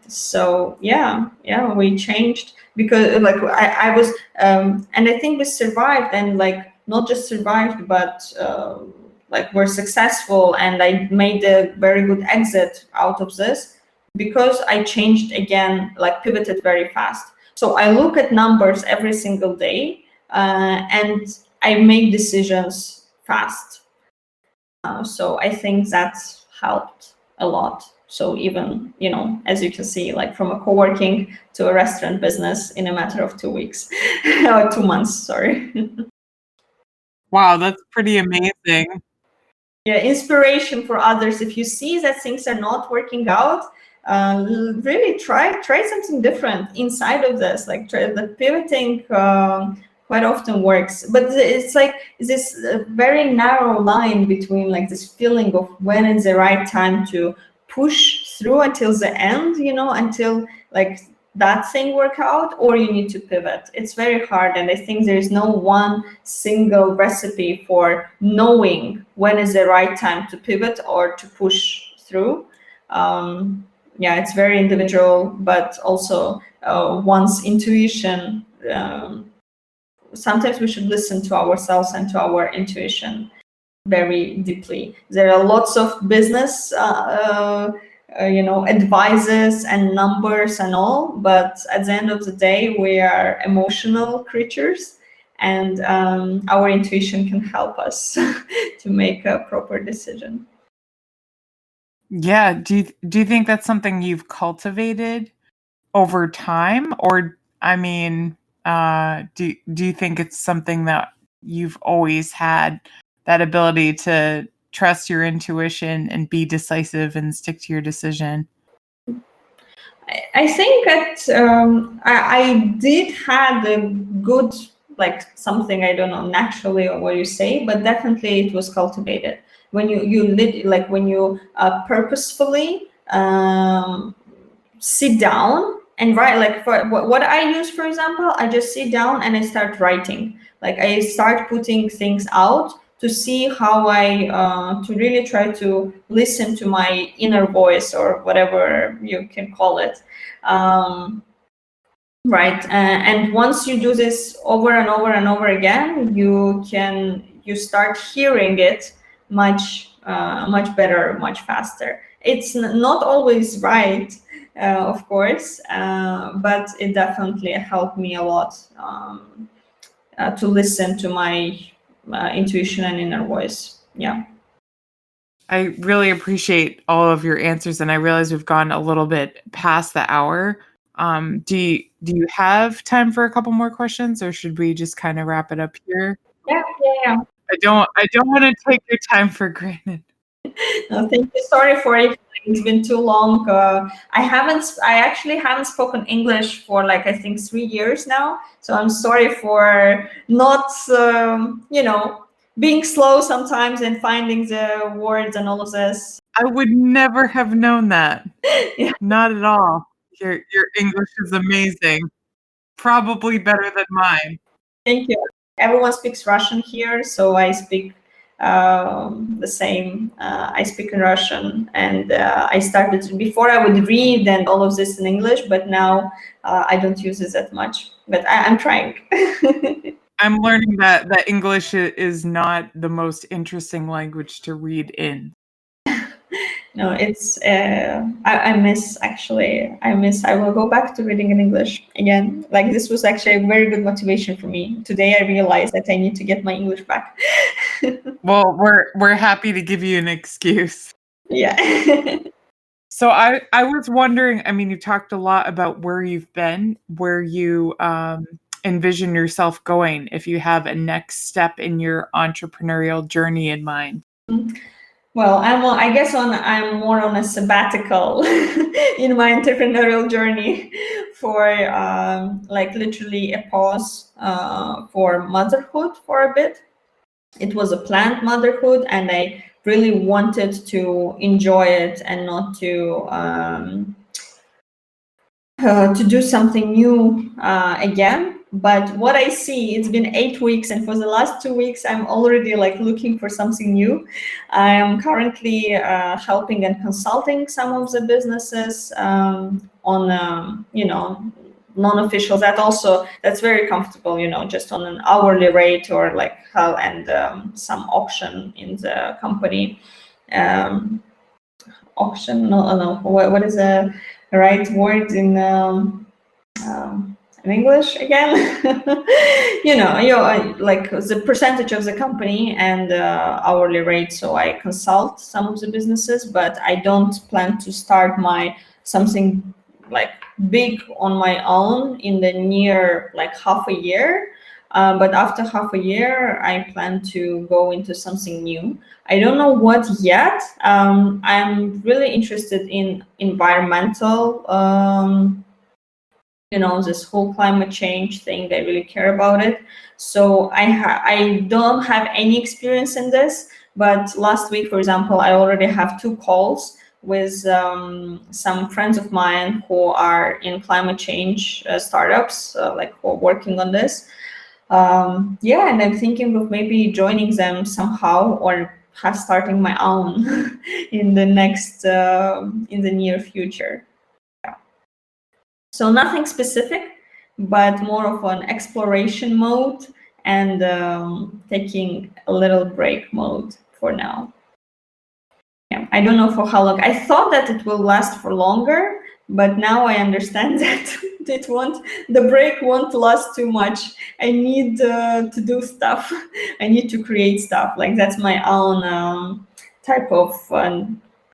So yeah, we changed because I was, and I think we survived, and not just survived, but we're successful, and I made a very good exit out of this because I changed again, pivoted very fast. So I look at numbers every single day, and I make decisions fast. So I think that's helped a lot. So even, as you can see, from a co-working to a restaurant business in a matter of 2 weeks, or 2 months, sorry. Wow, that's pretty amazing. Yeah, inspiration for others. If you see that things are not working out, really try something different inside of this. The pivoting quite often works, but it's this very narrow line between this feeling of when it's the right time to push through until the end, until that thing work out, or you need to pivot. It's very hard, and I think there is no one single recipe for knowing when is the right time to pivot or to push through. Yeah, it's very individual, but also one's intuition. Sometimes we should listen to ourselves and to our intuition very deeply. There are lots of business advices and numbers and all, but at the end of the day, we are emotional creatures, and our intuition can help us to make a proper decision. Yeah. Do you think that's something you've cultivated over time, or I mean, do you think it's something that you've always had, that ability to trust your intuition and be decisive and stick to your decision? I think that I did have a good, like something, I don't know, naturally or what you say, but definitely it was cultivated. When when you purposefully sit down and write, like for what I use, for example, I just sit down and I start writing. Like I start putting things out to see how to really try to listen to my inner voice, or whatever you can call it. Right. And once you do this over and over and over again, you start hearing it much better, much faster. It's not always right, of course, but it definitely helped me a lot to listen to my intuition and inner voice. Yeah. I really appreciate all of your answers, and I realize we've gone a little bit past the hour. Do you have time for a couple more questions, or should we just kind of wrap it up here? Yeah. I don't want to take your time for granted. No, thank you. Sorry for it. It's been too long. I actually haven't spoken English for I think 3 years now. So I'm sorry for not, being slow sometimes and finding the words and all of this. I would never have known that. Yeah. Not at all. Your English is amazing. Probably better than mine. Thank you. Everyone speaks Russian here, so I speak the same. I speak in Russian, and I started before. I would read and all of this in English, but now I don't use it that much. But I'm trying. I'm learning that English is not the most interesting language to read in. No, it's I miss. I will go back to reading in English again. Like, this was actually a very good motivation for me. Today I realized that I need to get my English back. Well, we're happy to give you an excuse. Yeah. So I was wondering, I mean, you talked a lot about where you've been, where you envision yourself going, if you have a next step in your entrepreneurial journey in mind. Well, I'm more on a sabbatical in my entrepreneurial journey, for literally a pause for motherhood for a bit. It was a planned motherhood, and I really wanted to enjoy it and not to do something new again. But what I see, it's been 8 weeks, and for the last 2 weeks, I'm already looking for something new. I am currently helping and consulting some of the businesses on, non-official. That's very comfortable, just on an hourly rate, or some auction in the company. Auction? No. What is the right word in English again? The percentage of the company and hourly rate. So I consult some of the businesses, but I don't plan to start something big on my own in the near half a year. But after half a year, I plan to go into something new. I don't know what yet. I'm really interested in environmental, this whole climate change thing. I really care about it. So I don't have any experience in this, but last week, for example, I already have 2 calls with some friends of mine who are in climate change startups, like who are working on this. And I'm thinking of maybe joining them somehow or starting my own in the near future. Yeah. So nothing specific, but more of an exploration mode and taking a little break mode for now. Yeah, I don't know for how long. I thought that it will last for longer, but now I understand that the break won't last too much. I need to do stuff. I need to create stuff. Like that's my own type of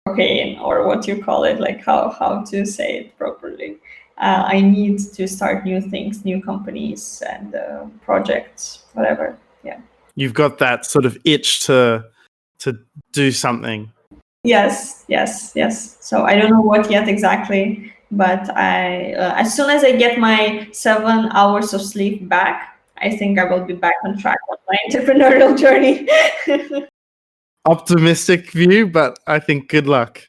cocaine, or what you call it, like how to say it properly. I need to start new things, new companies and projects, whatever. Yeah. You've got that sort of itch to do something. Yes. So I don't know what yet exactly, but as soon as I get my 7 hours of sleep back, I think I will be back on track on my entrepreneurial journey. Optimistic view, but I think good luck.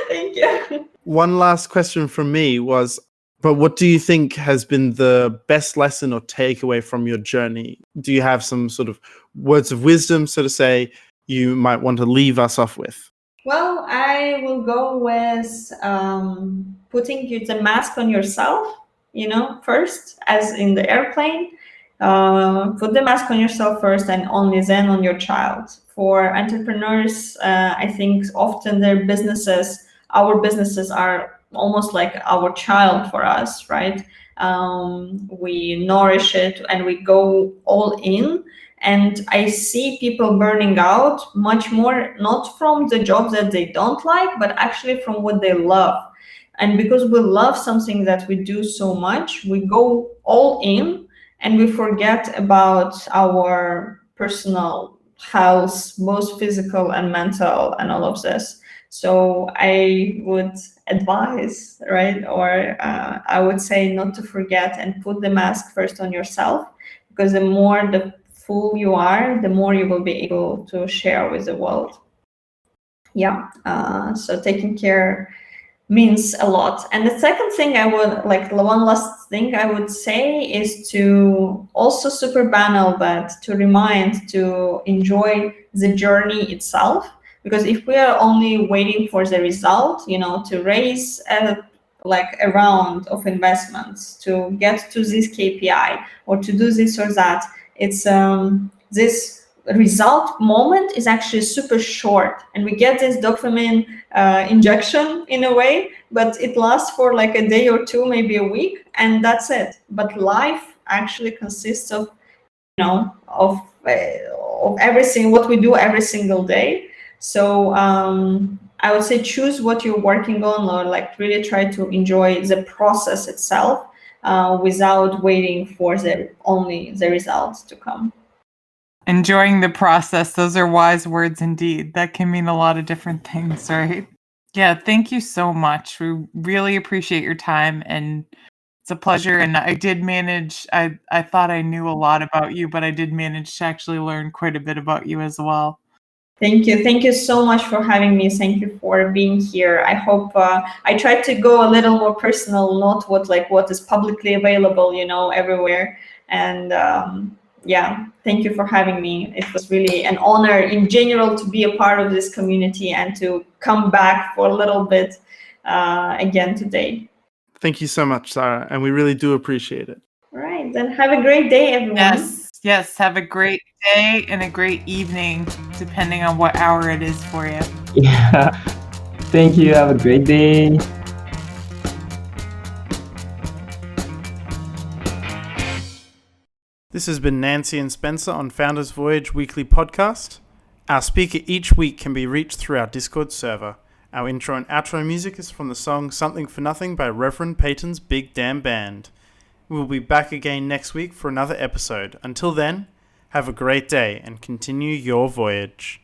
Thank you. One last question from me was, but what do you think has been the best lesson or takeaway from your journey? Do you have some sort of words of wisdom, so to say, you might want to leave us off with? Well, I will go with putting the mask on yourself, first, as in the airplane. Put the mask on yourself first and only then on your child. For entrepreneurs, I think often our businesses are almost like our child for us, right? We nourish it and we go all in. And I see people burning out much more, not from the jobs that they don't like, but actually from what they love. And because we love something that we do so much, we go all in and we forget about our personal health, both physical and mental, and all of this. So I would advise, right? Or I would say not to forget and put the mask first on yourself, because the more the full you are, the more you will be able to share with the world. Yeah, so taking care means a lot. And the second thing one last thing I would say is to also super banal, but to remind to enjoy the journey itself. Because if we are only waiting for the result, to raise a round of investments, to get to this KPI or to do this or that, it's this result moment is actually super short, and we get this dopamine injection in a way, but it lasts for like a day or two, maybe a week, and that's it. But life actually consists of everything what we do every single day. So I would say choose what you're working on, or really try to enjoy the process itself without waiting for the results to come. Enjoying the process. Those are wise words indeed. That can mean a lot of different things, right? Yeah, thank you so much. We really appreciate your time, and it's a pleasure. And I did manage, I thought I knew a lot about you, but I did manage to actually learn quite a bit about you as well. Thank you. Thank you so much for having me. Thank you for being here. I hope I tried to go a little more personal, not what is publicly available, everywhere. And thank you for having me. It was really an honor in general to be a part of this community and to come back for a little bit again today. Thank you so much, Zara, and we really do appreciate it. All right, then have a great day, everyone. Yes, have a great day and a great evening, depending on what hour it is for you. Yeah. Thank you. Have a great day. This has been Nancy and Spencer on Founders Voyage Weekly Podcast. Our speaker each week can be reached through our Discord server. Our intro and outro music is from the song Something for Nothing by Reverend Peyton's Big Damn Band. We'll be back again next week for another episode. Until then, have a great day and continue your voyage.